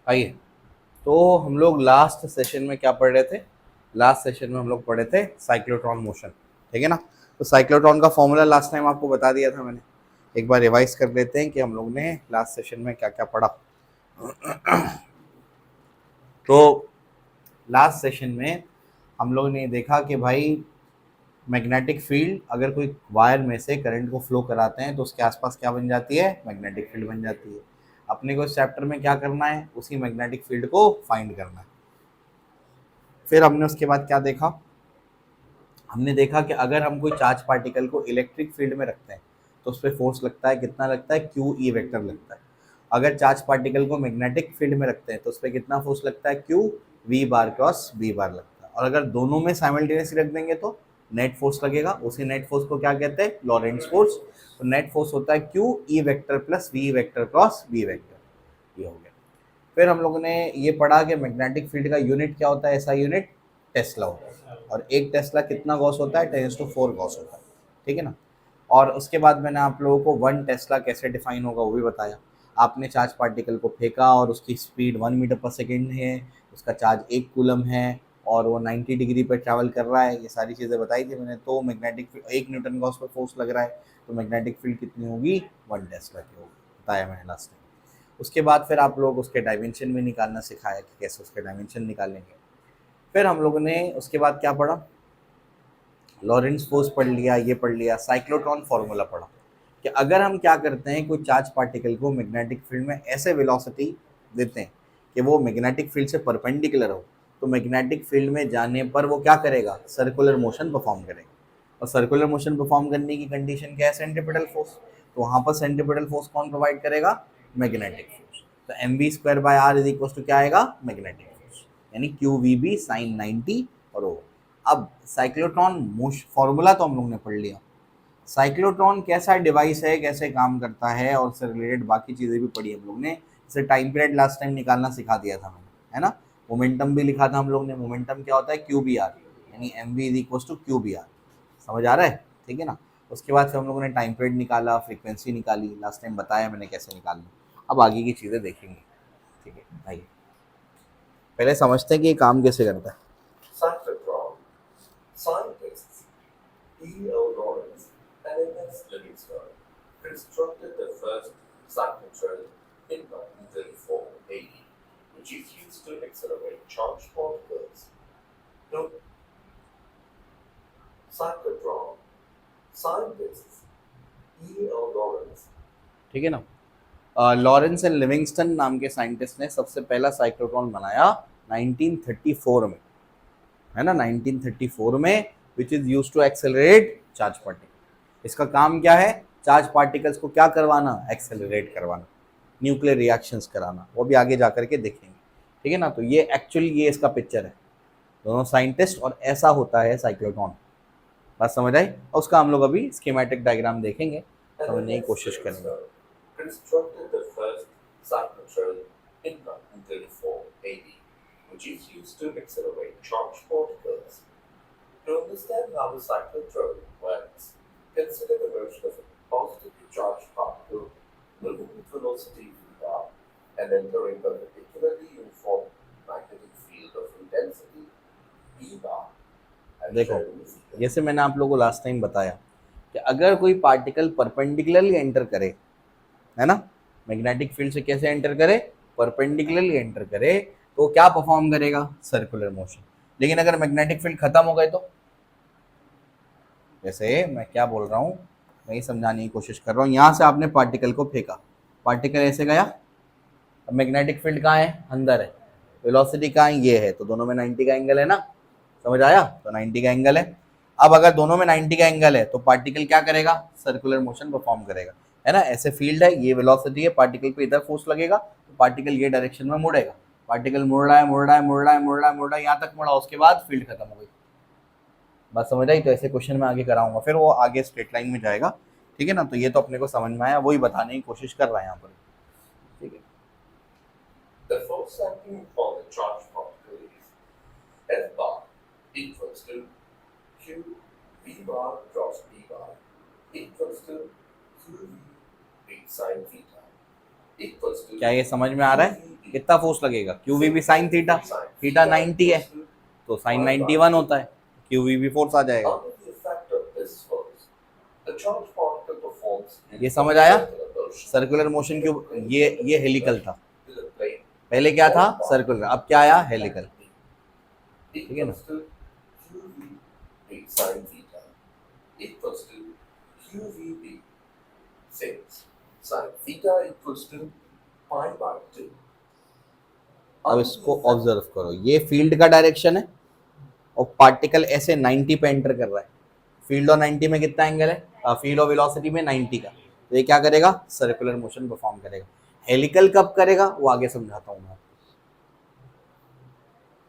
आइए, तो हम लोग लास्ट सेशन में क्या पढ़ रहे थे? लास्ट सेशन में हम लोग पढ़े थे साइक्लोट्रॉन मोशन, ठीक है ना। तो साइक्लोट्रॉन का फॉर्मूला लास्ट टाइम आपको बता दिया था मैंने। एक बार रिवाइज कर लेते हैं कि हम लोग ने लास्ट सेशन में क्या क्या पढ़ा। तो लास्ट सेशन में हम लोग ने देखा कि भाई मैग्नेटिक फील्ड, अगर कोई वायर में से करंट को फ्लो कराते हैं तो उसके आसपास क्या बन जाती है? मैग्नेटिक फील्ड बन जाती है। अपने को इस चैप्टर में क्या करना है? उसी मैग्नेटिक फील्ड को फाइंड करना है। फिर हमने उसके बाद क्या देखा? हमने देखा कि अगर हम कोई चार्ज पार्टिकल को इलेक्ट्रिक फील्ड में रखते हैं तो उस पर फोर्स लगता है, कितना लगता है? क्यू ई वेक्टर लगता है। अगर चार्ज पार्टिकल को मैग्नेटिक फील्ड में रखते हैं तो उस पर कितना फोर्स लगता है? Q v bar cross v bar लगता है। और अगर दोनों में साइमल्टेनियसली रख देंगे तो नेट फोर्स लगेगा। उसी नेट फोर्स को क्या कहते हैं? Lorentz force. तो नेट फोर्स होता है Q E vector plus V vector cross V vector. ये हो गया। फिर हम लोगों ने ये पढ़ा कि मैग्नेटिक फील्ड का यूनिट क्या होता है? ऐसा यूनिट टेस्ला होता है। और एक टेस्ला कितना गॉस होता है? 10⁴ गॉस होता है, ठीक है ना। और उसके बाद मैंने आप लोगों को वन टेस्ला कैसे डिफाइन होगा वो भी बताया। आपने चार्ज पार्टिकल को फेंका और उसकी स्पीड 1 मीटर पर सेकेंड है, उसका चार्ज 1 कूलम है और वो 90 डिग्री पर ट्रैवल कर रहा है। ये सारी चीज़ें बताई थी मैंने। तो मैग्नेटिक फील्ड 1 न्यूटन का उस पर फोर्स लग रहा है, तो मैग्नेटिक फील्ड कितनी होगी? 1 टेस्ला की होगी, बताया मैंने लास्ट टाइम। उसके बाद फिर आप लोग उसके डायमेंशन भी निकालना सिखाया कि कैसे उसके डायमेंशन निकालेंगे। फिर हम लोगों ने उसके बाद क्या पढ़ा? लॉरेंट्ज फोर्स पढ़ लिया, ये पढ़ लिया, साइक्लोट्रॉन फार्मूला पढ़ा कि अगर हम क्या करते हैं, कोई चार्ज पार्टिकल को मैग्नेटिक फील्ड में ऐसे वेलोसिटी देते हैं कि वो मैग्नेटिक फील्ड से परपेंडिकुलर हो, तो मैग्नेटिक फील्ड में जाने पर वो क्या करेगा? सर्कुलर मोशन परफॉर्म करेगा। और सर्कुलर मोशन परफॉर्म करने की कंडीशन क्या है? Centripetal force. तो वहाँ पर सेंट्रीपिटल फोर्स कौन प्रोवाइड करेगा? Magnetic force. तो m we square by r is equal to क्या आएगा? मैग्नेटिक फोर्स, यानी क्यू वी बी साइन 90 और ओ। अब साइक्लोट्रॉन मोशन फॉर्मूला तो हम लोग ने पढ़ लिया। साइक्लोट्रॉन कैसा डिवाइस है, कैसे काम करता है, और उससे रिलेटेड बाकी चीज़ें भी पढ़ी हम लोग ने। जैसे टाइम पीरियड लास्ट टाइम निकालना सिखा दिया था मैंने, है ना। मोमेंटम भी लिखा था हम लोग ने। मोमेंटम क्या होता है? क्यू बी आर, यानी M V is equal to Q B R. समझ आ रहा है? ठीक है ना। उसके बाद फिर हम लोगों ने टाइम पीरियड निकाला, फ्रीक्वेंसी निकाली, लास्ट टाइम बताया मैंने कैसे निकालना। अब आगे की चीज़ें देखेंगे, ठीक है। आइए पहले समझते हैं कि ये काम कैसे करता है। Cyclotron. Scientists E.O. Lawrence and Ernest Livingstone constructed the first cyclotron in 1934 AD, which is used to accelerate charged particles. No. Cyclotron. Scientists E.O. Lawrence. ठीक है ना। लॉरेंस एंड लिविंगस्टन नाम के साइंटिस्ट ने सबसे पहला साइक्लोट्रॉन बनाया 1934 में, है ना, 1934 में, which is use to accelerate charge particle. इसका काम क्या है? चार्ज पार्टिकल्स को क्या करवाना? एक्सेलरेट करवाना, न्यूक्लियर रिएक्शंस कराना। वो भी आगे जा करके देखेंगे, ठीक है ना। तो ये एक्चुअली ये इसका पिक्चर है, दोनों साइंटिस्ट, और ऐसा होता है साइक्लोट्रॉन। बात समझ आई? और उसका हम लोग अभी स्कीमेटिक डायग्राम देखेंगे, समझने की कोशिश करेंगे। Constructed the first cyclotron in 1934 AD, which is used to accelerate charged particles. To understand how the cyclotron works, consider the motion of a positively charged particle moving with velocity v and entering a particularly uniform magnetic field of intensity v and देखो, shown in the figure. जैसे मैंने आप लोगों को last time बताया कि अगर कोई पार्टिकल परपेंडिकुलरली एंटर करे, है ना, मैग्नेटिक फील्ड से कैसे एंटर करे? परपेंडिकुलरली एंटर करे, तो क्या परफॉर्म करेगा? Circular motion. लेकिन अगर मैग्नेटिक फील्ड खत्म हो गए तो, जैसे मैं क्या बोल रहा हूँ, मैं ये समझाने की कोशिश कर रहा हूँ। यहाँ से आपने पार्टिकल को फेंका, पार्टिकल ऐसे गया, अब मैग्नेटिक फील्ड कहाँ है? अंदर है। वेलोसिटी कहाँ है? ये है। तो दोनों में 90 का एंगल है ना, समझ आया? तो 90 का एंगल है। अब अगर दोनों में 90 का एंगल है तो पार्टिकल क्या करेगा? सर्कुलर मोशन परफॉर्म करेगा, है ना। ऐसे फील्ड है, ये वेलोसिटी है, पार्टिकल पे इधर फोर्स लगेगा तो पार्टिकल ये डायरेक्शन में मुड़ेगा। पार्टिकल मुड़ रहा है, मुड़ रहा है, मुड़ रहा है, मुड़ रहा है, मुड़ रहा है, यहाँ तक मुड़ा, उसके बाद फील्ड खत्म हो गई। बात समझ आई? तो ऐसे क्वेश्चन में आगे कराऊंगा, फिर वो आगे स्ट्रेट लाइन में जाएगा, ठीक है ना। तो ये तो अपने को समझ में आया, वही बताने की कोशिश कर रहा है यहाँ पर, ठीक है। The force acting on the charged particle is F bar equals to Q V bar cross B bar equals to Q V B sin theta equals to क्या ये समझ में आ रहा है? कितना फोर्स लगेगा, क्यू वी भी साइन थीटा, थीटा 90 है तो साइन 91 होता है, क्यू वी भी फोर्स आ जाएगा। Under the effect of this force, the charged particle performs ये समझ आया, circular motion सर्कुलर मोशन क्यों, ये हेलिकल था, to the plane पहले क्या था सर्कुलर, अब क्या आया हेलिकल, ठीक है ना। equals to QVB sin theta equals to QVB since sin theta equals to pi by 2. अब इसको ऑब्जर्व करो, ये फील्ड का डायरेक्शन है और पार्टिकल ऐसे 90 पे एंटर कर रहा है, फील्ड और 90 में कितना एंगल है, फील्ड और वेलोसिटी में 90 का, तो ये क्या करेगा सर्कुलर मोशन परफॉर्म करेगा। हेलिकल कब करेगा वो आगे समझाता हूँ मैं।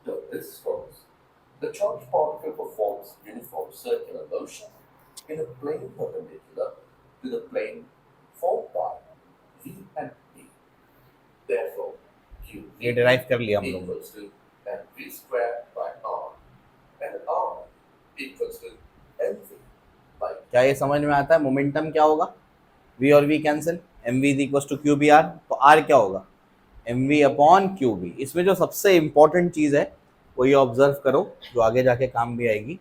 So this force, the charged particle performs uniform circular motion in a plane perpendicular to the plane formed by V and B. Therefore, ये QV डिराइव कर लिया हम लोगों ने। equals to mv squared by r, and r equals to mv by क्या ये समझ में आता है, मोमेंटम क्या होगा, v और v cancel, mv is equal to Q B R, तो r क्या होगा mv अपॉन क्यू बी। इसमें जो सबसे इंपॉर्टेंट चीज़ है वो ये ऑब्जर्व करो, जो आगे जाके काम भी आएगी,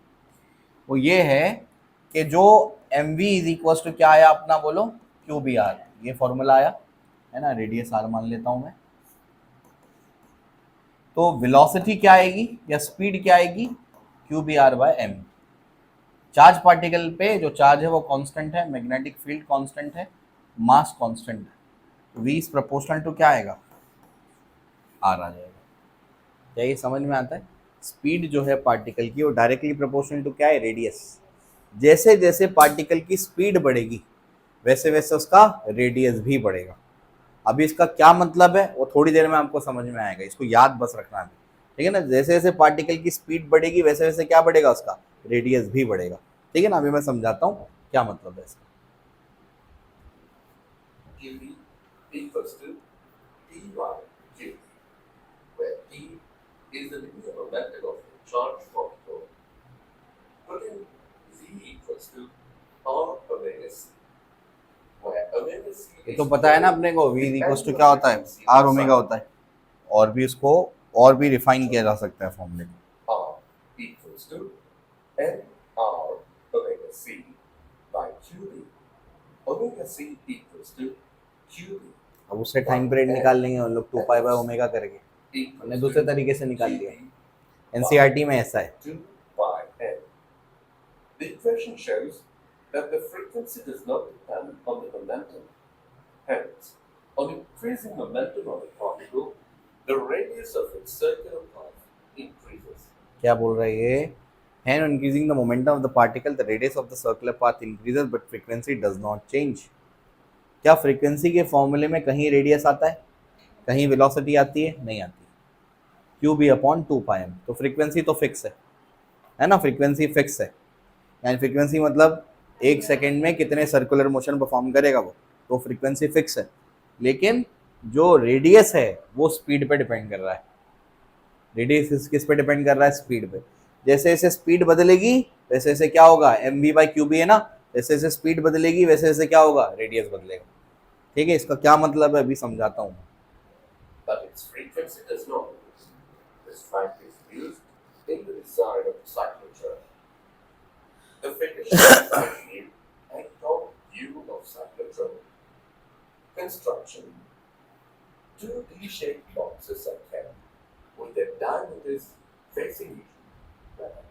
वो ये है कि जो mv इज इक्वल टू क्या आया अपना, बोलो क्यू बी आर, ये फॉर्मूला आया है ना, रेडियस आर मान लेता हूँ मैं, तो वेलोसिटी क्या आएगी या स्पीड क्या आएगी, Q B R by M. Charge particle पे जो चार्ज है वो कांस्टेंट है, मैग्नेटिक फील्ड कांस्टेंट है, मास कांस्टेंट है, v इज प्रोपोर्शनल टू क्या आएगा आर आ जाएगा। क्या ये समझ में आता है, स्पीड जो है पार्टिकल की वो डायरेक्टली प्रोपोर्शनल टू क्या है रेडियस, जैसे जैसे पार्टिकल की स्पीड बढ़ेगी वैसे वैसे उसका रेडियस भी बढ़ेगा। अभी इसका क्या मतलब है वो थोड़ी देर में आपको समझ में आएगा, इसको याद बस रखना है, ठीक है ना। जैसे जैसे पार्टिकल की स्पीड बढ़ेगी वैसे वैसे क्या बढ़ेगा उसका रेडियस भी बढ़ेगा, ठीक है ना। अभी मैं समझाता हूँ क्या मतलब है इसका। QV equals to T by Q, where T is the linear momentum of the charged particle. Put in V equals to R omega C, where omega C ये is तो पता है ना अपने को, v इक्वल्स टू क्या होता है r ओमेगा होता है, और भी इसको और भी रिफाइन किया जा सकता है फॉर्मूले को। R equals to N R omega C by QB. Omega C equals to QB. अब उससे टाइम पीरियड निकाल लेंगे हम लोग 2 पाई बाय ओमेगा करके, हमने दूसरे तरीके से निकाल लिया, एनसीईआरटी में ऐसा है। 2 by N. The equation shows that the frequency does not depend on the momentum. Hence, on increasing momentum of the particle, the radius of its circular path increases. क्या बोल रहा है ये, and on increasing the momentum of the particle the radius of the circular path increases but frequency does not change। क्या frequency के फॉर्मूले में कहीं रेडियस आता है, कहीं वेलोसिटी आती है, नहीं आती, Q B upon 2 pi M, तो फ्रीक्वेंसी तो फिक्स है ना, फ्रीक्वेंसी फिक्स है, यानी फ्रीक्वेंसी मतलब एक सेकेंड में कितने सर्कुलर मोशन परफॉर्म करेगा वो, तो फ्रीक्वेंसी फिक्स है। लेकिन जो रेडियस है वो स्पीड पे डिपेंड कर रहा है, रेडियस किस पे डिपेंड कर रहा है, स्पीड पे। जैसे जैसे स्पीड बदलेगी वैसे वैसे क्या होगा, M V by Q B है ना, जैसे जैसे स्पीड बदलेगी वैसे वैसे क्या होगा, रेडियस बदलेगा, ठीक है। इसका क्या मतलब है अभी समझाता हूँ। But its frequency does not. This fact is used in the design of the cyclotron. The figure shows the view and top view of cyclotron. Construction. Two D-shaped boxes are kept with their diameters facing each other.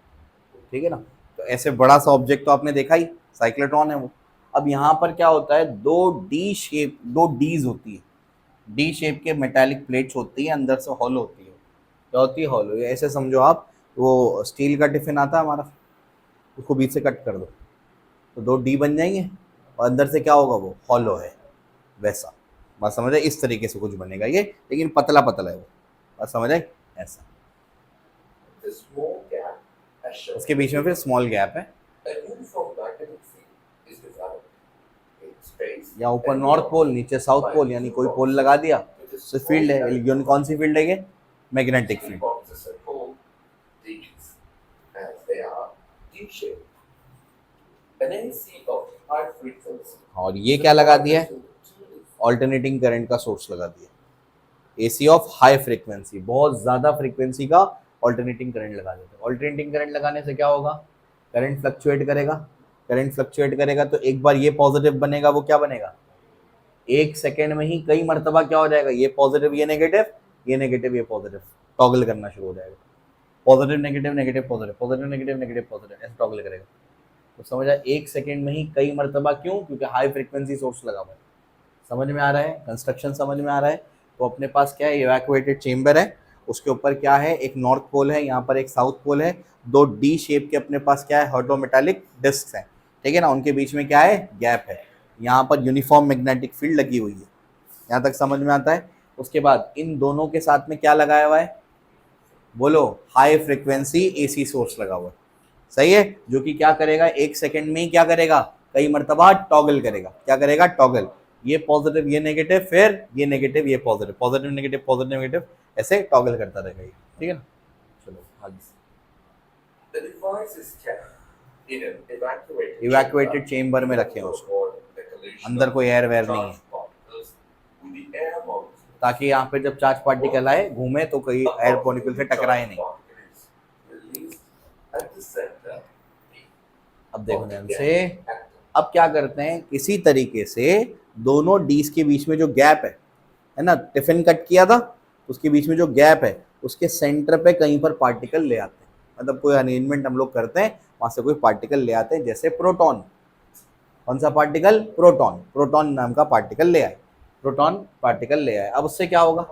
ठीक है ना, तो ऐसे बड़ा सा object तो आपने देखा ही, साइक्लोट्रॉन है वो। अब यहाँ पर क्या होता है, दो डीज होती है, डी शेप के मेटालिक प्लेट्स होती है, अंदर से हॉलो होती है, क्या होती है हॉलो। ये ऐसे समझो आप, वो स्टील का टिफिन आता है हमारा, उसको बीच से कट कर दो तो 2 डी बन जाएंगे और अंदर से क्या होगा वो हॉलो है, वैसा बात समझ आए, इस तरीके से कुछ बनेगा ये, लेकिन पतला पतला है वो, बात समझ आए ऐसा। The small gap as shown. उसके बीच में फिर स्मॉल गैप है, A uniform magnetic field is developed in space. या ऊपर नॉर्थ पोल नीचे साउथ पोल, यानी कोई पोल लगा दिया तो फील्ड है, लेकिन कौन सी फील्ड है ये, magnetic These field. boxes are called Ds, as they are D-shaped. An AC of high frequency. और ये क्या लगा दिया है, ऑल्टरनेटिंग करंट का सोर्स लगा दिया, एसी ऑफ हाई फ्रीक्वेंसी, बहुत ज़्यादा फ्रीक्वेंसी का ऑल्टरनेटिंग करंट लगा देते हैं। ऑल्टरनेटिंग करंट लगाने से क्या होगा, करंट फ्लक्चुएट करेगा, करंट फ्लक्चुएट करेगा तो एक बार ये पॉजिटिव बनेगा, वो क्या बनेगा, एक सेकेंड में ही कई मरतबा क्या हो जाएगा, ये पॉजिटिव ये नेगेटिव, ये नेगेटिव ये पॉजिटिव, टॉगल करना शुरू हो जाएगा, positive negative negative positive, positive negative negative positive, ऐसे टॉगल करेगा। तो समझ आया, एक सेकेंड में ही कई मरतबा, क्यों, क्योंकि हाई फ्रीक्वेंसी सोर्स लगा हुआ है। समझ में आ रहा है, कंस्ट्रक्शन समझ में आ रहा है। तो अपने पास क्या है, इवैक्यूएटेड चेम्बर है, उसके ऊपर क्या है, एक नॉर्थ पोल है, यहाँ पर एक साउथ पोल है, दो डी शेप के अपने पास क्या है, हॉर्डोमेटालिक डिस्क हैं, ठीक है ना, उनके बीच में क्या है, गैप है, यहाँ पर यूनिफॉर्म मैग्नेटिक फील्ड लगी हुई है, यहाँ तक समझ में आता है। उसके बाद इन दोनों के साथ में क्या लगाया हुआ है, बोलो, हाई फ्रिक्वेंसी एसी सोर्स लगा हुआ है, सही है, जो कि क्या करेगा, एक सेकेंड में ही क्या करेगा, कई मरतबा टॉगल करेगा, क्या करेगा, टॉगल, ये पॉजिटिव ये नेगेटिव, फिर ये नेगेटिव ये पॉजिटिव, पॉजिटिव नेगेटिव, ऐसे टॉगल करता रहेगा ये, ठीक है ना। चलो आगे। The device is kept in an evacuated evacuated chamber में रखे हैं उसको, अंदर कोई एयर वेयर नहीं है, ताकि यहाँ पे जब चार्ज पार्टिकल आए घूमे तो कोई एयर मॉलिक्यूल से टकराए नहीं। अब देखो ध्यान से, अब क्या करते हैं, किसी तरीके से दोनों डीज के बीच में जो गैप है ना, टिफिन कट किया था, उसके बीच में जो गैप है उसके सेंटर पे कहीं पर पार्टिकल ले आते हैं, मतलब कोई अरेंजमेंट हम लोग करते हैं, वहां से कोई पार्टिकल ले आते हैं, जैसे प्रोटॉन, कौन सा पार्टिकल, प्रोटॉन, प्रोटॉन नाम का पार्टिकल ले आए, प्रोटॉन पार्टिकल ले आए, अब उससे क्या होगा,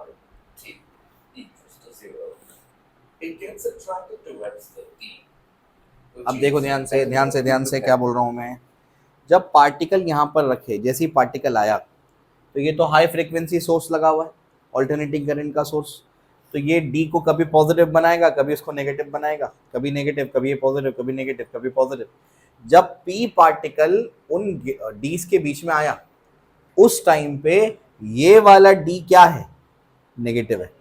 अब देखो ध्यान से ध्यान से ध्यान से, क्या बोल रहा हूँ मैं, जब पार्टिकल यहाँ पर रखे, जैसे ही पार्टिकल आया तो ये तो हाई फ्रीक्वेंसी सोर्स लगा हुआ है, ऑल्टरनेटिंग करंट का सोर्स, तो ये डी को कभी पॉजिटिव बनाएगा, कभी इसको नेगेटिव बनाएगा, कभी नेगेटिव, कभी ये पॉजिटिव, कभी नेगेटिव, कभी पॉजिटिव। जब पी पार्टिकल उन डीज के बीच में आया, उस टाइम पे ये वाला डी क्या है, नेगेटिव है,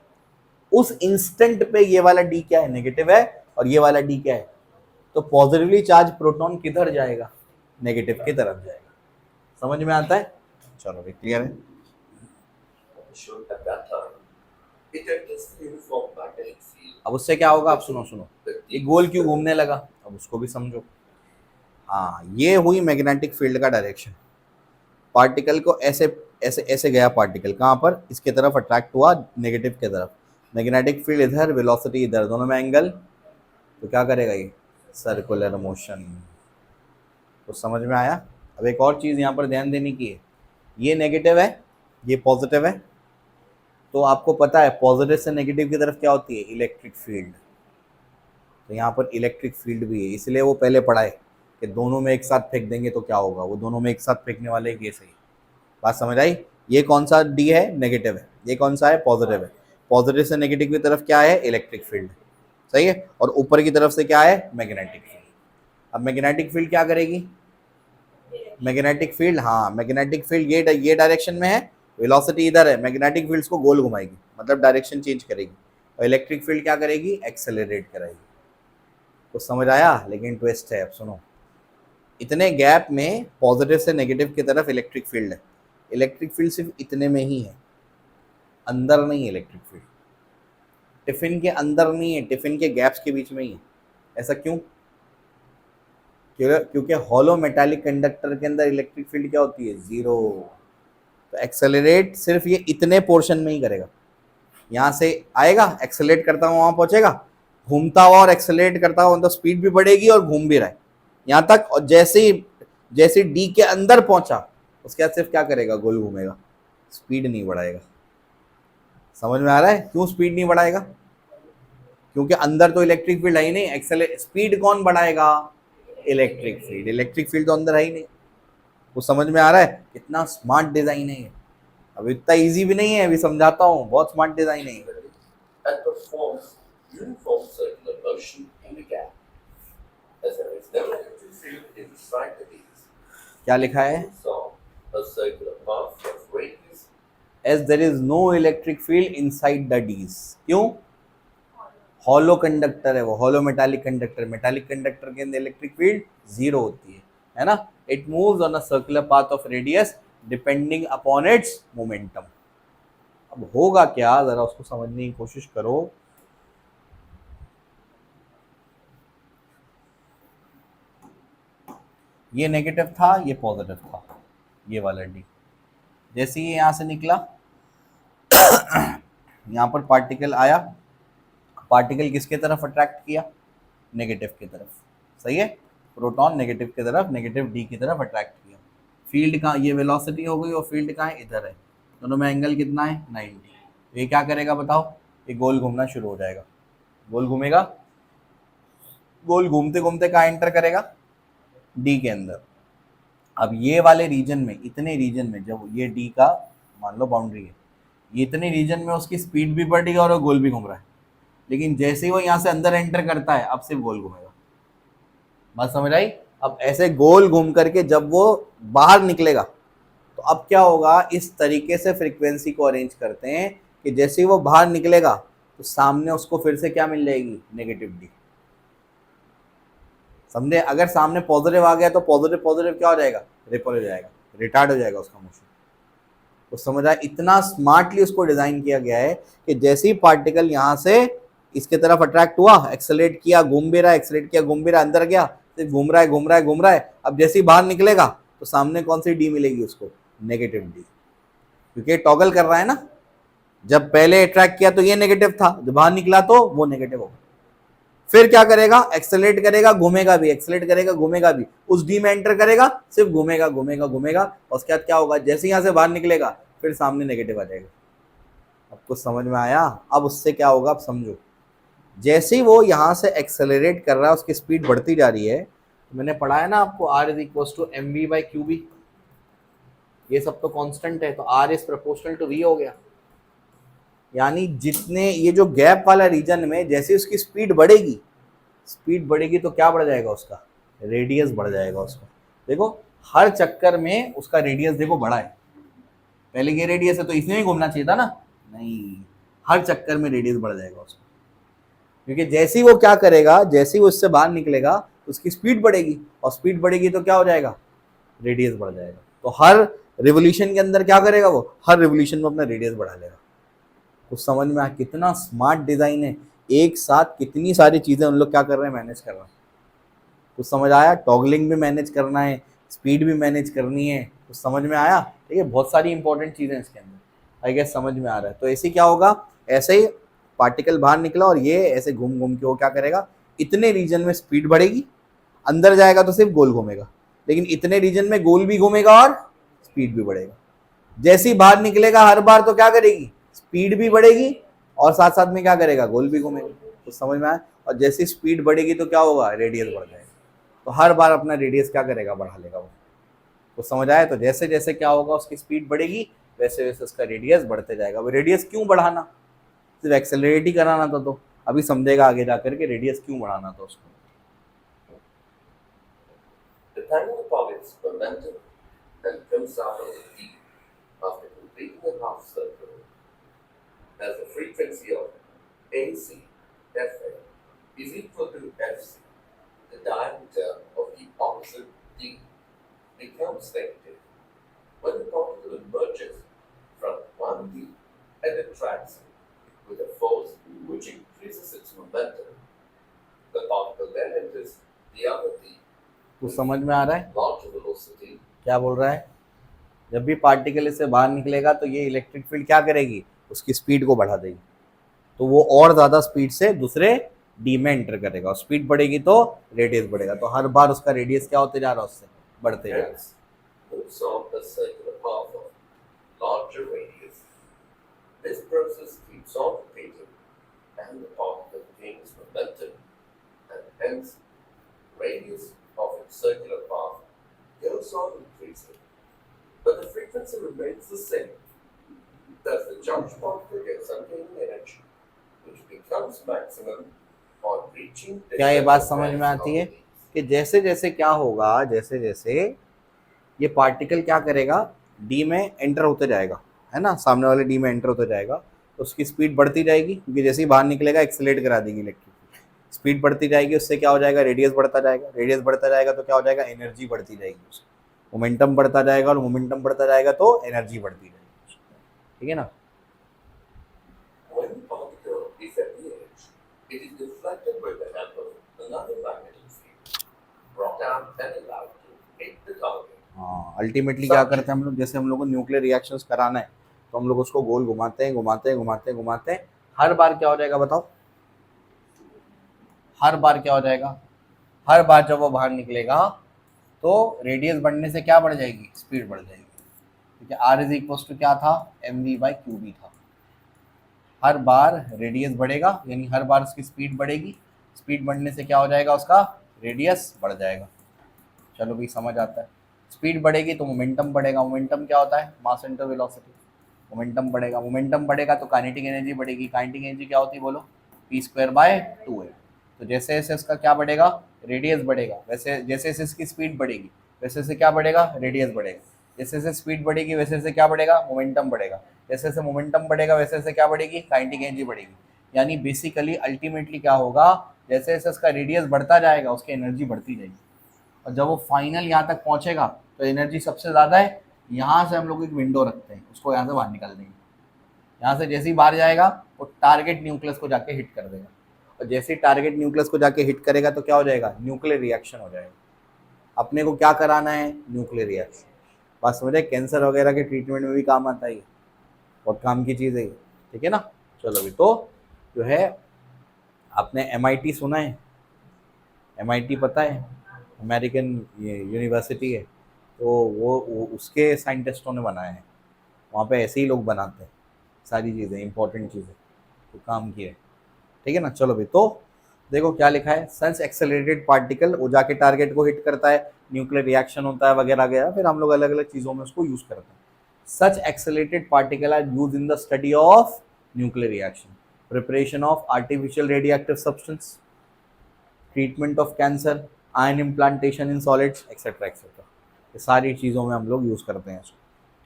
उस इंस्टेंट पे ये वाला डी क्या है, नेगेटिव है, और ये वाला डी क्या है, तो पॉजिटिवली चार्ज प्रोटॉन किधर जाएगा, नेगेटिव की तरफ जाएगा। समझ में आता है, चलो भाई क्लियर है। अब उससे क्या होगा, आप सुनो सुनो, ये गोल क्यों घूमने लगा, अब उसको भी समझो। हाँ, ये हुई मैग्नेटिक फील्ड का डायरेक्शन, पार्टिकल को ऐसे ऐसे ऐसे गया, पार्टिकल कहाँ पर, इसके तरफ अट्रैक्ट हुआ, नेगेटिव के तरफ, मैग्नेटिक फील्ड इधर, वेलोसिटी इधर, दोनों में एंगल, तो क्या करेगा ये, सर्कुलर मोशन। तो समझ में आया। अब एक और चीज़ यहाँ पर ध्यान देने की है, ये नेगेटिव है, ये पॉजिटिव है, तो आपको पता है पॉजिटिव से नेगेटिव की तरफ क्या होती है, इलेक्ट्रिक फील्ड, तो यहाँ पर इलेक्ट्रिक फील्ड भी है, इसलिए वो पहले पढ़ा है कि दोनों में एक साथ फेंक देंगे तो क्या होगा, वो दोनों में एक साथ फेंकने वाले केस है। बात समझ आई, ये कौन सा डी है, नेगेटिव है, ये कौन सा है, पॉजिटिव है, पॉजिटिव से नेगेटिव की तरफ क्या है, इलेक्ट्रिक फील्ड, सही है, और ऊपर की तरफ से क्या है, मैग्नेटिक फील्ड। अब मैग्नेटिक फील्ड क्या करेगी, मैग्नेटिक फील्ड, हाँ मैग्नेटिक फील्ड ये डायरेक्शन में है, वेलोसिटी इधर है, मैग्नेटिक फील्ड्स को गोल घुमाएगी, मतलब डायरेक्शन चेंज करेगी, और इलेक्ट्रिक फील्ड क्या करेगी, एक्सेलरेट कराएगी। तो समझ आया, लेकिन ट्विस्ट है, अब सुनो, इतने गैप में पॉजिटिव से नेगेटिव की तरफ इलेक्ट्रिक फील्ड है, इलेक्ट्रिक फील्ड सिर्फ इतने में ही है, अंदर नहीं है इलेक्ट्रिक फील्ड, टिफिन के अंदर नहीं है, टिफिन के गैप्स के बीच में ही है। ऐसा क्यों, क्योंकि हॉलो मेटालिक कंडक्टर के अंदर इलेक्ट्रिक फील्ड क्या होती है, जीरो, तो एक्सेलरेट सिर्फ ये इतने पोर्शन में ही करेगा, यहाँ से आएगा, एक्सेलरेट करता हुआ वहाँ पहुँचेगा, घूमता हुआ और एक्सेलरेट करता हुआ, मतलब स्पीड भी बढ़ेगी और घूम भी रहा है यहाँ तक, और जैसे डी के अंदर पहुंचा उसके बाद सिर्फ क्या करेगा, गोल घूमेगा, स्पीड नहीं बढ़ाएगा। समझ में आ रहा है, क्यों स्पीड नहीं बढ़ाएगा, क्योंकि अंदर तो इलेक्ट्रिक फील्ड है ही नहीं, स्पीड कौन बढ़ाएगा, इलेक्ट्रिक फील्ड तो अंदर है ही नहीं। वो समझ में आ रहा है, कितना स्मार्ट डिजाइन है ये, अब इतना इजी भी नहीं है, अभी समझाता हूँ, बहुत स्मार्ट डिजाइन है। क्या लिखा है, as there is no electric field inside the dees, क्यों, हॉलो कंडक्टर है वो, hollow metallic conductor, metallic conductor के अंदर इलेक्ट्रिक फील्ड जीरो होती है ना, it moves on a circular path of radius depending upon its momentum. अब होगा क्या, जरा उसको समझने की कोशिश करो। ये नेगेटिव था, ये पॉजिटिव था, ये वाला डी। जैसे ही यहाँ से निकला, यहाँ पर पार्टिकल आया, पार्टिकल किसके तरफ अट्रैक्ट किया, नेगेटिव की तरफ। सही है, प्रोटॉन नेगेटिव की तरफ, नेगेटिव डी की तरफ अट्रैक्ट किया। फील्ड का ये वेलोसिटी हो गई और फील्ड कहाँ है, इधर है। दोनों में एंगल कितना है, 90। ये क्या करेगा बताओ, ये गोल घूमना शुरू हो जाएगा। गोल घूमेगा, गोल घूमते घूमते कहाँ एंटर करेगा, डी के अंदर। अब ये वाले रीजन में, इतने रीजन में, जब ये डी का मान लो बाउंड्री है, ये इतने रीजन में उसकी स्पीड भी बढ़ रही है और वो गोल भी घूम रहा है। लेकिन जैसे ही वो यहाँ से अंदर एंटर करता है, अब सिर्फ गोल घूमेगा। बात समझ आई। अब ऐसे गोल घूम करके जब वो बाहर निकलेगा, तो अब क्या होगा, इस तरीके से फ्रीक्वेंसी को अरेंज करते हैं कि जैसे ही वो बाहर निकलेगा तो सामने उसको फिर से क्या मिल जाएगी, नेगेटिव डी। समझे, अगर सामने पॉजिटिव आ गया तो पॉजिटिव पॉजिटिव क्या हो जाएगा, रिपल हो जाएगा, रिटार्ड हो जाएगा उसका मोशन। तो समझ आया, इतना स्मार्टली उसको डिजाइन किया गया है कि जैसे ही पार्टिकल यहाँ से इसके तरफ अट्रैक्ट हुआ, एक्सेलरेट किया, घूम भी रहा है, एक्सेलरेट किया, घूम भी रहा है, अंदर गया, सिर्फ घूम रहा है, घूम रहा है, घूम रहा है। अब जैसे ही बाहर निकलेगा तो सामने कौन सी डी मिलेगी उसको, नेगेटिव डी, क्योंकि टॉगल कर रहा है ना। जब पहले अट्रैक्ट किया तो ये नेगेटिव था, जब बाहर निकला तो वो नेगेटिव होगा। फिर क्या करेगा, एक्सेलरेट करेगा, घूमेगा भी, एक्सेलरेट करेगा, घूमेगा भी, उस डी में एंटर करेगा, सिर्फ घूमेगा घूमेगा घूमेगा, और उसके बाद क्या होगा, जैसे यहां से बाहर निकलेगा फिर सामने नेगेटिव आ जाएगा। अब कुछ समझ में आया। अब उससे क्या होगा, अब समझो। जैसे ही वो यहां से एक्सेलरेट कर रहा है, उसकी स्पीड बढ़ती जा रही है। मैंने पढ़ा है ना आपको, R is equal to M V by Q B. ये सब तो कांस्टेंट है, तो R is proportional to V हो गया। यानी जितने ये जो गैप वाला रीजन में जैसे उसकी स्पीड बढ़ेगी, स्पीड बढ़ेगी तो क्या बढ़ जाएगा उसका, रेडियस बढ़ जाएगा उसका। देखो हर चक्कर में उसका रेडियस देखो बड़ा है। पहले ये रेडियस है तो इसमें ही घूमना चाहिए था ना, नहीं, हर चक्कर में रेडियस बढ़ जाएगा उसका। क्योंकि जैसे ही वो क्या करेगा, जैसे ही वो इससे बाहर निकलेगा तो उसकी स्पीड बढ़ेगी, और स्पीड बढ़ेगी तो क्या हो जाएगा, रेडियस बढ़ जाएगा। तो हर रिवोल्यूशन के अंदर क्या करेगा वो, हर रिवोल्यूशन में अपना रेडियस बढ़ा लेगा। कुछ समझ में आया, कितना स्मार्ट डिजाइन है। एक साथ कितनी सारी चीजें उन लोग क्या कर रहे हैं, मैनेज कर रहे हैं। कुछ समझ आया, टॉगलिंग भी मैनेज करना है, स्पीड भी मैनेज करनी है। कुछ समझ में आया। ठीक है, बहुत सारी इंपॉर्टेंट चीजें इसके अंदर, आई गेस समझ में आ रहा है। तो ऐसे क्या होगा, ऐसे ही पार्टिकल बाहर निकला और ये ऐसे घूम घूम के वो क्या करेगा, इतने रीजन में स्पीड बढ़ेगी, अंदर जाएगा तो सिर्फ गोल घूमेगा, लेकिन इतने रीजन में गोल भी घूमेगा और स्पीड भी बढ़ेगा। जैसे ही बाहर निकलेगा हर बार तो क्या करेगी, स्पीड भी बढ़ेगी और साथ साथ में क्या करेगा, गोल भी घूमेगा। तो समझ में आया। और जैसे स्पीड बढ़ेगी तो क्या होगा, रेडियस बढ़ जाएगा। तो हर बार अपना रेडियस क्या करेगा, बढ़ा लेगा वो। तो समझ आया। तो जैसे जैसे क्या होगा, उसकी स्पीड बढ़ेगी वैसे वैसे उसका रेडियस बढ़ते जाएगा। वो रेडियस क्यों बढ़ाना, सिर्फ एक्सेलरेट ही कराना था। तो अभी समझेगा आगे जाकर के रेडियस क्यों बढ़ाना था उसको। Depending upon its momentum that comes out of the deep after completing a half circle, as the frequency of AC Fa is equal to Fc, the diameter of the opposite D becomes negative. When the particle emerges from one D and attracts with a force which increases its momentum, the particle then enters the other D. कुछ समझ में आ रहा है, Larger velocity. क्या बोल रहा है। जब भी पार्टिकल इससे बाहर निकलेगा तो ये इलेक्ट्रिक फील्ड क्या करेगी, उसकी स्पीड को बढ़ा देगी। तो वो और ज्यादा स्पीड से दूसरे डी में एंटर करेगा, और स्पीड बढ़ेगी तो रेडियस बढ़ेगा। तो हर बार उसका रेडियस क्या होते जा रहा है, उससे बढ़ते जा रहा है। Hence, moves on a circular path of larger radius. This process keeps on repeating, and the particle gains momentum, and hence, radius of its circular path goes on increasing. But the frequency remains the same. Thus, the charged particle gets some gaining energy, which becomes maximum on reaching क्या ये बात समझ में आती है कि जैसे जैसे क्या होगा, जैसे जैसे ये पार्टिकल क्या करेगा, डी में एंटर होते जाएगा, है ना, सामने वाले डी में एंटर होते जाएगा, तो उसकी स्पीड बढ़ती जाएगी, क्योंकि जैसे ही बाहर निकलेगा एक्सेलरेट करा देगी इलेक्ट्रिक स्पीड बढ़ती जाएगी। उससे क्या हो जाएगा, रेडियस बढ़ता जाएगा, रेडियस बढ़ता जाएगा तो क्या हो जाएगा, एनर्जी बढ़ती जाएगी उसकी, मोमेंटम बढ़ता जाएगा, और मोमेंटम बढ़ता जाएगा तो एनर्जी बढ़ती जाएगी। ठीक है ना। हाँ, अल्टीमेटली क्या करते हैं हम लोग, जैसे हम लोग को न्यूक्लियर रिएक्शंस कराना है तो हम लोग उसको गोल घुमाते हैं घुमाते हैं घुमाते हैं घुमाते हैं, हर बार क्या हो जाएगा बताओ, हर बार क्या हो जाएगा, हर बार जब वो बाहर निकलेगा तो रेडियस बढ़ने से क्या बढ़ जाएगी, स्पीड बढ़ जाएगी। ठीक है, आर इज इक्वल टू क्या था, M V by Q B था। हर बार रेडियस बढ़ेगा यानी हर बार उसकी स्पीड बढ़ेगी, स्पीड बढ़ने से क्या हो जाएगा, उसका रेडियस बढ़ जाएगा। चलो भी समझ आता है। स्पीड बढ़ेगी तो मोमेंटम बढ़ेगा, मोमेंटम क्या होता है, मास इंटू वेलोसिटी। मोमेंटम बढ़ेगा, मोमेंटम बढ़ेगा तो काइनेटिक एनर्जी बढ़ेगी, काइनेटिक एनर्जी क्या होती है बोलो, पी स्क्वायर बाय 2 है। तो जैसे जैसे इसका क्या बढ़ेगा, रेडियस बढ़ेगा, वैसे जैसे जैसे इसकी स्पीड बढ़ेगी वैसे जैसे क्या बढ़ेगा, रेडियस बढ़ेगा। जैसे जैसे स्पीड बढ़ेगी वैसे वैसे क्या बढ़ेगा, मोमेंटम बढ़ेगा। जैसे जैसे मोमेंटम बढ़ेगा वैसे वैसे क्या बढ़ेगी, काइनेटिक एनर्जी बढ़ेगी। यानी बेसिकली अल्टीमेटली क्या होगा, जैसे जैसे इसका रेडियस बढ़ता जाएगा उसकी एनर्जी बढ़ती जाएगी, और जब वो फाइनल यहाँ तक पहुँचेगा तो एनर्जी सबसे ज़्यादा है। यहाँ से हम लोग एक विंडो रखते हैं, उसको यहाँ से बाहर निकाल देंगे। यहाँ से जैसे ही बाहर जाएगा वो टारगेट न्यूक्लियस को जाके हिट कर देगा, और जैसे ही टारगेट न्यूक्लियस को जाके हिट करेगा तो क्या हो जाएगा, न्यूक्लियर रिएक्शन हो जाएगा। अपने को क्या कराना है, न्यूक्लियर रिएक्शन। बात समझे, कैंसर वगैरह के ट्रीटमेंट में भी काम आता है, बहुत काम की चीज़ है ये। ठीक है ना। चलो अभी तो जो है, आपने MIT सुना है, MIT पता है, अमेरिकन यूनिवर्सिटी है, तो वो उसके साइंटिस्टों ने बनाया है। वहाँ पे ऐसे ही लोग बनाते हैं सारी चीज़ें, इंपॉर्टेंट चीज़ें तो काम की है। ठीक है ना। चलो भाई, तो देखो क्या लिखा है, सच एक्सेलरेटेड पार्टिकल वो जाके टारगेट को हिट करता है, न्यूक्लियर रिएक्शन होता है वगैरह वगैरह, फिर हम लोग अलग अलग चीज़ों में उसको यूज़ करते हैं। Such accelerated particle are use in the study of nuclear reaction, preparation of artificial radioactive substance, treatment of cancer, ion implantation in solids etcetera etcetera. ये सारी चीज़ों में हम लोग यूज़ करते हैं इसको।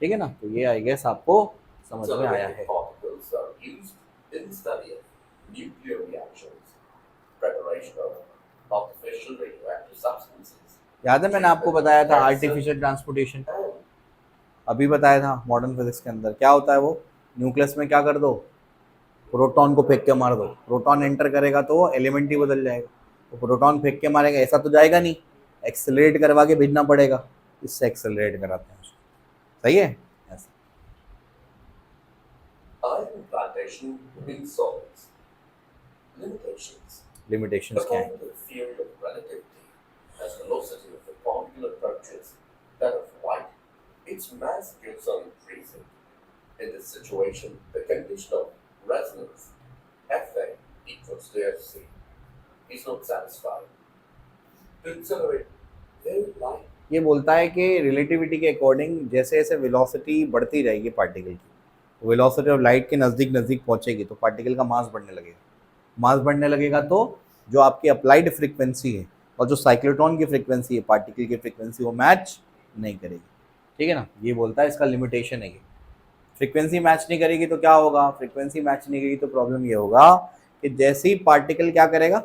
ठीक है ना। तो ये आई गेस आपको समझ में आया है। Particles are used in the study of nuclear reactions, preparation of artificial radioactive substances. याद है मैंने आपको बताया था आर्टिफिशियल ट्रांसपोर्टेशन, अभी बताया था मॉडर्न फिजिक्स के अंदर क्या होता है, वो न्यूक्लियस में क्या कर दो, प्रोटॉन को फेंक के मार दो, प्रोटॉन एंटर करेगा तो वो एलिमेंट ही बदल जाएगा। तो प्रोटॉन फेंक के मारेगा ऐसा तो जाएगा नहीं, एक्सेलरेट करवा के भेजना पड़ेगा, इससे एक्सेलरेट कराते हैं उसको। सही है ऐसा। Ion implantation in solids. Limitations. Limitations क्या है, According to the theory of relativity, as velocity of the particle approaches that of light, its mass keeps on increasing. In this situation, the condition of resonance, Fa equals to Fc, is not satisfied. To accelerate very light, ये बोलता है कि relativity के according जैसे जैसे velocity बढ़ती जाएगी particle की, वेलोसिटी ऑफ लाइट के नज़दीक नज़दीक पहुंचेगी तो पार्टिकल का मास बढ़ने लगेगा। मास बढ़ने लगेगा तो जो आपकी अप्लाइड फ्रीक्वेंसी है और जो साइक्लोट्रॉन की फ्रीक्वेंसी है पार्टिकल की फ्रीक्वेंसी, वो मैच नहीं करेगी। ठीक है ना। ये बोलता है इसका लिमिटेशन है ये, फ्रीक्वेंसी मैच नहीं करेगी तो क्या होगा, फ्रीक्वेंसी मैच नहीं करेगी तो प्रॉब्लम ये होगा कि जैसे ही पार्टिकल क्या करेगा,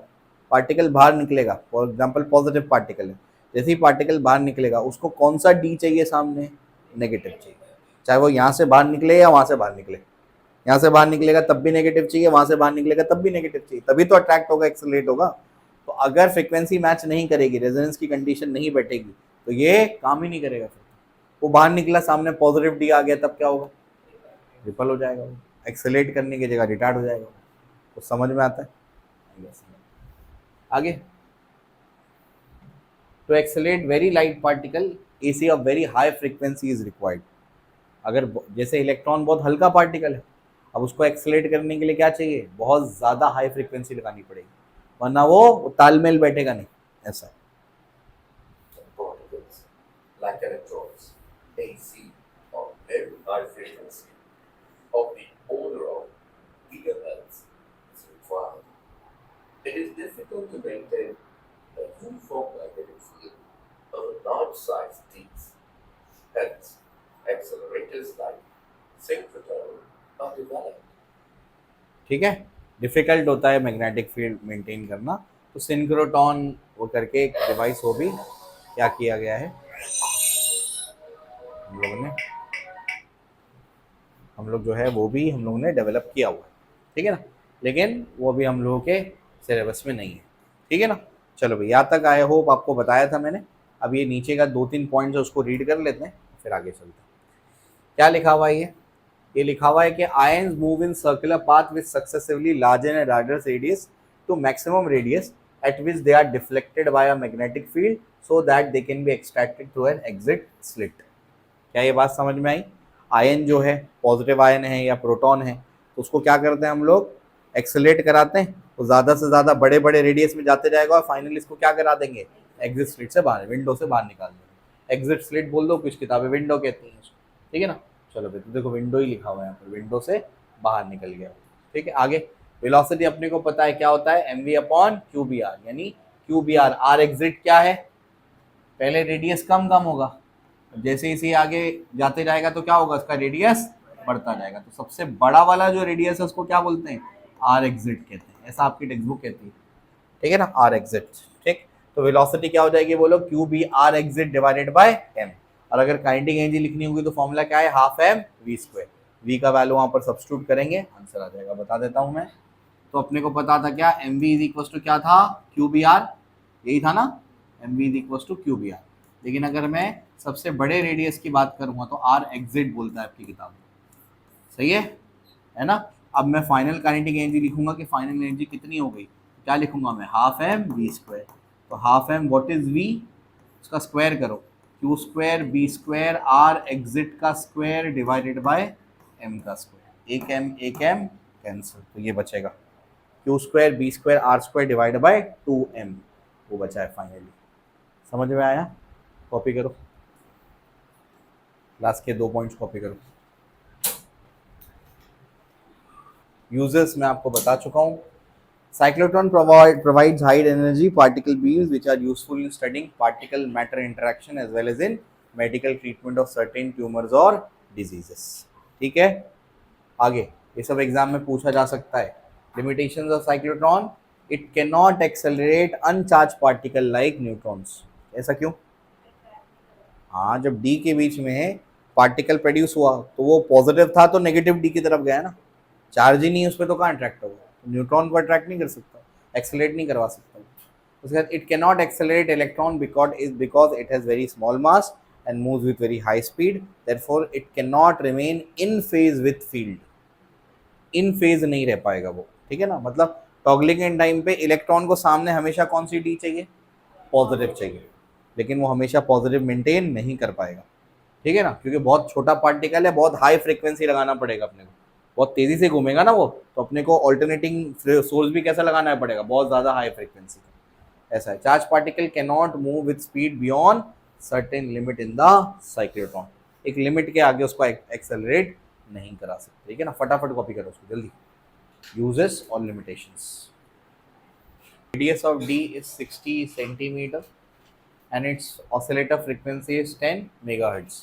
पार्टिकल बाहर निकलेगा, फॉर एग्जांपल पॉजिटिव पार्टिकल है, जैसे ही पार्टिकल बाहर निकलेगा उसको कौन सा डी चाहिए सामने, नेगेटिव चाहिए। चाहे वो यहाँ से बाहर निकले या वहाँ से बाहर निकले, यहाँ से बाहर निकलेगा तब भी नेगेटिव चाहिए, वहाँ से बाहर निकलेगा तब भी नेगेटिव चाहिए, तभी तो अट्रैक्ट होगा, एक्सेलरेट होगा। तो अगर फ्रीक्वेंसी मैच नहीं करेगी, रेजोनेंस की कंडीशन नहीं बैठेगी तो ये काम ही नहीं करेगा। फिर वो बाहर निकला, सामने पॉजिटिव डी आ गया, तब क्या होगा, रिपल हो जाएगा, वो एक्सेलरेट करने की जगह रिटार्ड हो जाएगा। तो समझ में आता है आगे। To accelerate very light particle AC of very high frequency is required. अगर जैसे इलेक्ट्रॉन बहुत हल्का पार्टिकल है, अब उसको एक्सेलरेट करने के लिए क्या चाहिए, बहुत ज़्यादा हाई फ्रीक्वेंसी लगानी पड़ेगी, वरना वो तालमेल बैठेगा नहीं। ऐसा है। particles, like electrons, AC, or very high frequency, of the order of gigahertz is required. It is difficult to maintain a uniform magnetic field of a large size disks. Hence, accelerators like synchrotron are developed. ठीक है, difficult होता है magnetic field maintain करना, तो synchrotron वो करके एक device वो भी क्या किया गया है हम लोग जो है वो भी हम लोगों ने डेवलप किया हुआ है। ठीक है ना। लेकिन वो भी हम लोगों के सिलेबस में नहीं है। ठीक है ना। चलो भाई, यहाँ तक आई होप आपको बताया था मैंने। अब ये नीचे का 2-3 पॉइंट्स है उसको रीड कर लेते हैं, फिर आगे चलते हैं। क्या लिखा हुआ है ये लिखा हुआ है कि ions move in circular path with successively larger and larger radius to maximum radius at which they are deflected by a magnetic field so that they can be extracted through an exit slit। क्या ये बात समझ में आई? Ion जो है positive ion है या proton है तो उसको क्या करते हैं हम लोग, एक्सेलरेट कराते हैं, तो ज़्यादा से ज़्यादा बड़े बड़े रेडियस में जाते जाएगा और फाइनली इसको क्या करा देंगे, एग्जिट स्लिट से बाहर, विंडो से बाहर निकाल देंगे। एग्जिट स्लिट बोल दो, कुछ किताबें विंडो कहती हैं उसको, ठीक है ना। चलो भाई, तो देखो विंडो ही लिखा हुआ है यहाँ पर, विंडो से बाहर निकल गया, ठीक है। आगे वेलोसिटी अपने को पता है क्या होता है, m v upon q B are, यानी q B r, r exit क्या है, पहले रेडियस कम होगा, जैसे इसे आगे जाते जाएगा तो क्या होगा, इसका रेडियस बढ़ता जाएगा। तो सबसे बड़ा वाला जो रेडियस है उसको क्या बोलते हैं, आर एग्जिट कहते हैं, ऐसा आपकी टेक्स्ट बुक कहती है, ठीक है ना, आर एग्जिट। ठीक, तो वेलोसिटी क्या हो जाएगी बोलो, Q B R exit divided by M. और अगर काइनेटिक एनर्जी लिखनी होगी तो फॉर्मूला क्या है, half M we square. V का वैल्यू वहां पर सब्स्टिट्यूट करेंगे, आंसर आ जाएगा। बता देता हूं मैं, तो अपने को पता था क्या, M V is equal to क्या था, क्यू बी आर, यही था ना, M V is equal to Q B R. लेकिन अगर मैं सबसे बड़े रेडियस की बात करूंगा तो आर एग्जिट बोलता है आपकी किताब में, सही है ना। अब मैं फाइनल काइनेटिक एनर्जी लिखूंगा कि फाइनल एनर्जी कितनी हो गई, क्या लिखूंगा मैं, हाफ एम वी स्क्वायर। तो half M what is V, उसका स्क्वायर करो, Q square B square R exit का स्क्वायर डिवाइडेड बाय एम का स्क्वायर, एक एम कैंसिल, तो ये बचेगा Q square B square R square divide by 2m, वो बचा है फाइनली। समझ में आया? कॉपी करो, लास्ट के 2 पॉइंट्स कॉपी करो। यूजेस मैं आपको बता चुका हूँ। Cyclotron provides high energy particle beams which are useful in studying particle matter interaction as well as in medical treatment of certain tumors or diseases। ठीक है, आगे ये सब एग्जाम में पूछा जा सकता है। Limitations of cyclotron, it cannot accelerate uncharged particle like neutrons। ऐसा क्यों? हाँ, जब d के बीच में पार्टिकल प्रोड्यूस हुआ तो वो पॉजिटिव था तो नेगेटिव d की तरफ गया ना, चार्ज ही नहीं है उस पर तो कहाँ अट्रैक्ट होगा, न्यूट्रॉन को अट्रैक्ट नहीं कर सकता, एक्सेलरेट नहीं करवा सकता। उसके बाद it can not accelerate electron because it has very small mass and moves with very high speed, therefore it can not remain in phase with field. In phase नहीं रह पाएगा वो, ठीक है ना। मतलब टॉगलिंग इन टाइम पे electron को सामने हमेशा कौन सी डी चाहिए, पॉजिटिव चाहिए, लेकिन वो हमेशा पॉजिटिव मेंटेन नहीं कर पाएगा, ठीक है ना, क्योंकि बहुत छोटा पार्टिकल है, बहुत हाई फ्रिक्वेंसी लगाना पड़ेगा अपने को, बहुत तेजी से घूमेगा ना वो, तो अपने को ऑल्टरनेटिंग सोर्स भी कैसा लगाना पड़ेगा, बहुत ज़्यादा हाई फ्रिक्वेंसी का। ऐसा है, charge particle can not move with speed beyond certain limit in the cyclotron, एक लिमिट के आगे उसको एक्सेलरेट नहीं करा सकते, ठीक है ना। फटाफट कॉपी करो उसको जल्दी। यूजेस और limitations, radius of D is 60 centimetre and its oscillator frequency is 10 megahertz.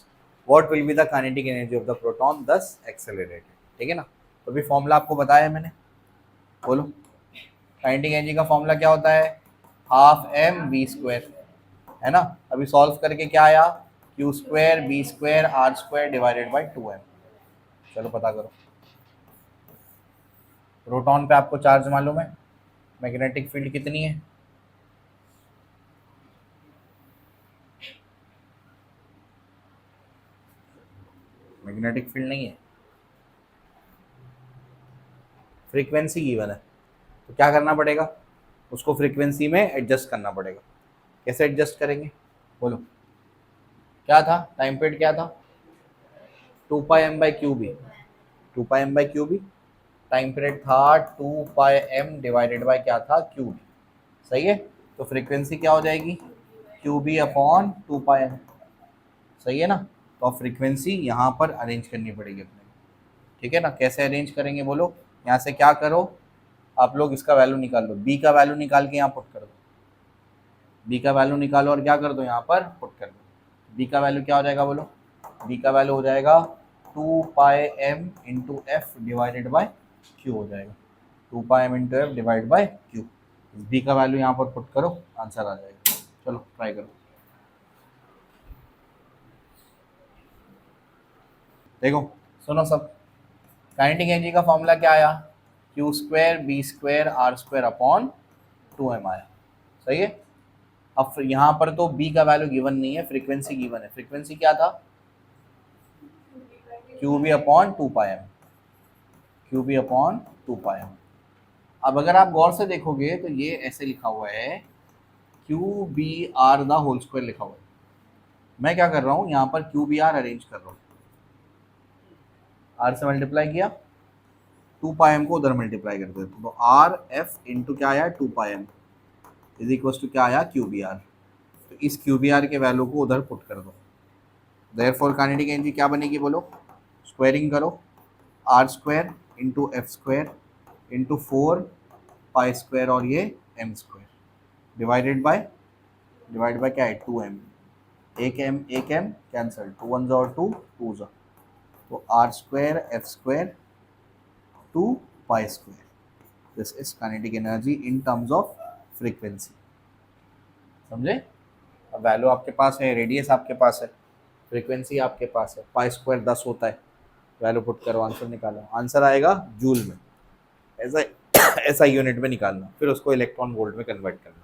What will be the kinetic energy of the proton thus accelerated? ठीक है ना, तो अभी फॉर्मूला आपको बताया है मैंने, बोलो काइनेटिक एनर्जी का फॉर्मूला क्या होता है, हाफ एम वी स्क्वायर, है ना। अभी सॉल्व करके क्या आया, Q square B square R square divided by 2m। चलो पता करो, प्रोटॉन पे आपको चार्ज मालूम है, मैग्नेटिक फील्ड कितनी है, मैग्नेटिक फील्ड नहीं है, फ्रीक्वेंसी गिवन है, तो क्या करना पड़ेगा, उसको फ्रीक्वेंसी में एडजस्ट करना पड़ेगा। कैसे एडजस्ट करेंगे बोलो, क्या था टाइम पीरियड, क्या था 2 pi m by Q B, 2 pi m by Q B, time period था 2 पाई एम डिवाइडेड बाई क्या था क्यू बी, सही है। तो फ्रीक्वेंसी क्या हो जाएगी, Q B upon 2 pi M, सही है ना। तो अब फ्रीक्वेंसी यहाँ पर अरेंज करनी पड़ेगी अपने, ठीक है ना। कैसे अरेंज करेंगे बोलो, यहाँ से क्या करो आप लोग, इसका वैल्यू निकाल लो, बी का वैल्यू निकाल के यहाँ पुट कर दो, बी का वैल्यू निकालो और क्या कर दो यहाँ पर पुट कर दो। बी का वैल्यू क्या हो जाएगा बोलो, बी का वैल्यू हो जाएगा 2 pi m into f divided by q हो जाएगा, 2 pi m into f divide by Q. B का वैल्यू यहाँ पर पुट करो, आंसर आ जाएगा। चलो ट्राई करो, देखो सुनो सब, काइनेटिक एनर्जी का फॉर्मूला क्या आया, Q square B square R square upon 2m आया, सही है। अब यहाँ पर तो b का वैल्यू गिवन नहीं है, फ्रीक्वेंसी गिवन है। फ्रीक्वेंसी क्या था? QB upon 2πm, QB upon 2πm। अब अगर आप गौर से देखोगे तो ये ऐसे लिखा हुआ है QBR द होल स्क्वायर लिखा हुआ है। मैं क्या कर रहा हूँ, यहाँ पर QBR अरेंज कर रहा हूँ। R से मल्टीप्लाई किया, 2πm को उधर मल्टीप्लाई कर देते तो RF इंटू क्या आया 2πm इज इक्वल टू क्या आया QBR। तो इस QBR के वैल्यू को उधर पुट कर दो। देयरफॉर काइनेटिक एनर्जी क्या बनेगी बोलो, स्क्वायरिंग करो, R square into F square into 4 square और ये m स्क्वायर डिवाइड बाय क्या है 2m, एक m कैंसिल, 2 1 और 2 2 जा, तो R square F square 2 square. This is kinetic energy in terms of frequency. समझे? अब वैल्यू आपके पास है, रेडियस आपके पास है, फ्रीक्वेंसी आपके पास है, पाई स्क्वायर 10 होता है, वैल्यू पुट करो, आंसर निकालो। आंसर आएगा जूल में, ऐसा ऐसा यूनिट में निकालना, फिर उसको इलेक्ट्रॉन वोल्ट में कन्वर्ट करना।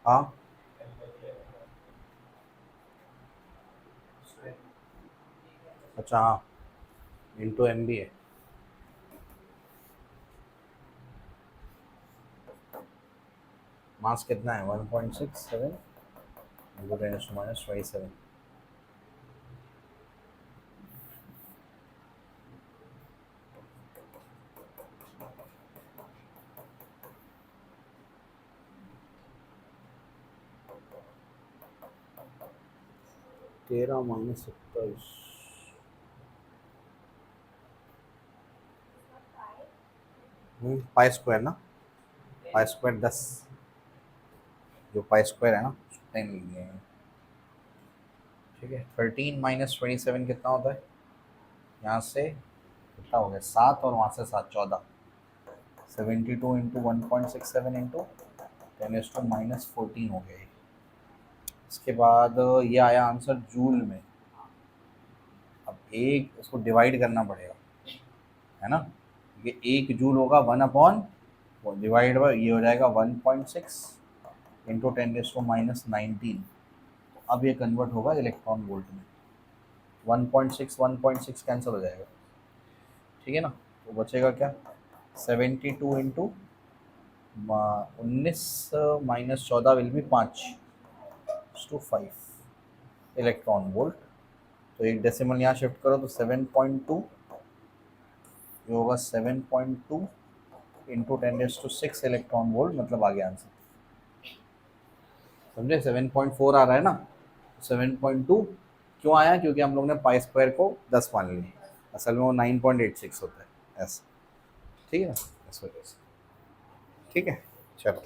हाँ अच्छा, हाँ इंटू एम बी है। मास कितना है 1.67 इंटू 10⁻⁻⁷। 13-27 पाई स्क्वायर ना, पाई स्क्वायर 10, जो पाई स्क्वायर है ना 10 लिख दिया है। ठीक है, 13-27 कितना होता है? यहाँ से कितना हो गया 7 और वहाँ से 7 14, 72 इंटू 1.67 इंटू 10⁻⁻14 हो गया। इसके बाद ये आया आंसर जूल में। अब एक इसको डिवाइड करना पड़ेगा, है ना, ये 1 जूल होगा 1 अपॉन डिवाइड बाय ये हो जाएगा 1.6 इंटू 10⁻⁻19। अब ये कन्वर्ट होगा इलेक्ट्रॉन वोल्ट में, 1.6 कैंसिल हो जाएगा। ठीक है ना, तो बचेगा क्या 72 into 19 - 14 will be 5 electron volt. तो एक डेसिमल यहाँ शिफ्ट करो तो 7.2, ये होगा 7.2 इंटू 10⁻⁶ इलेक्ट्रॉन वोल्ट, मतलब आ गया आंसर। समझे? 7.4 आ रहा है ना, 7.2 क्यों आया? क्योंकि हम लोग ने पाई स्क्वायर को 10 मान लिया, असल में वो 9.86 होता है ऐसा। ठीक है ना, इस वजह से। ठीक है, चलो।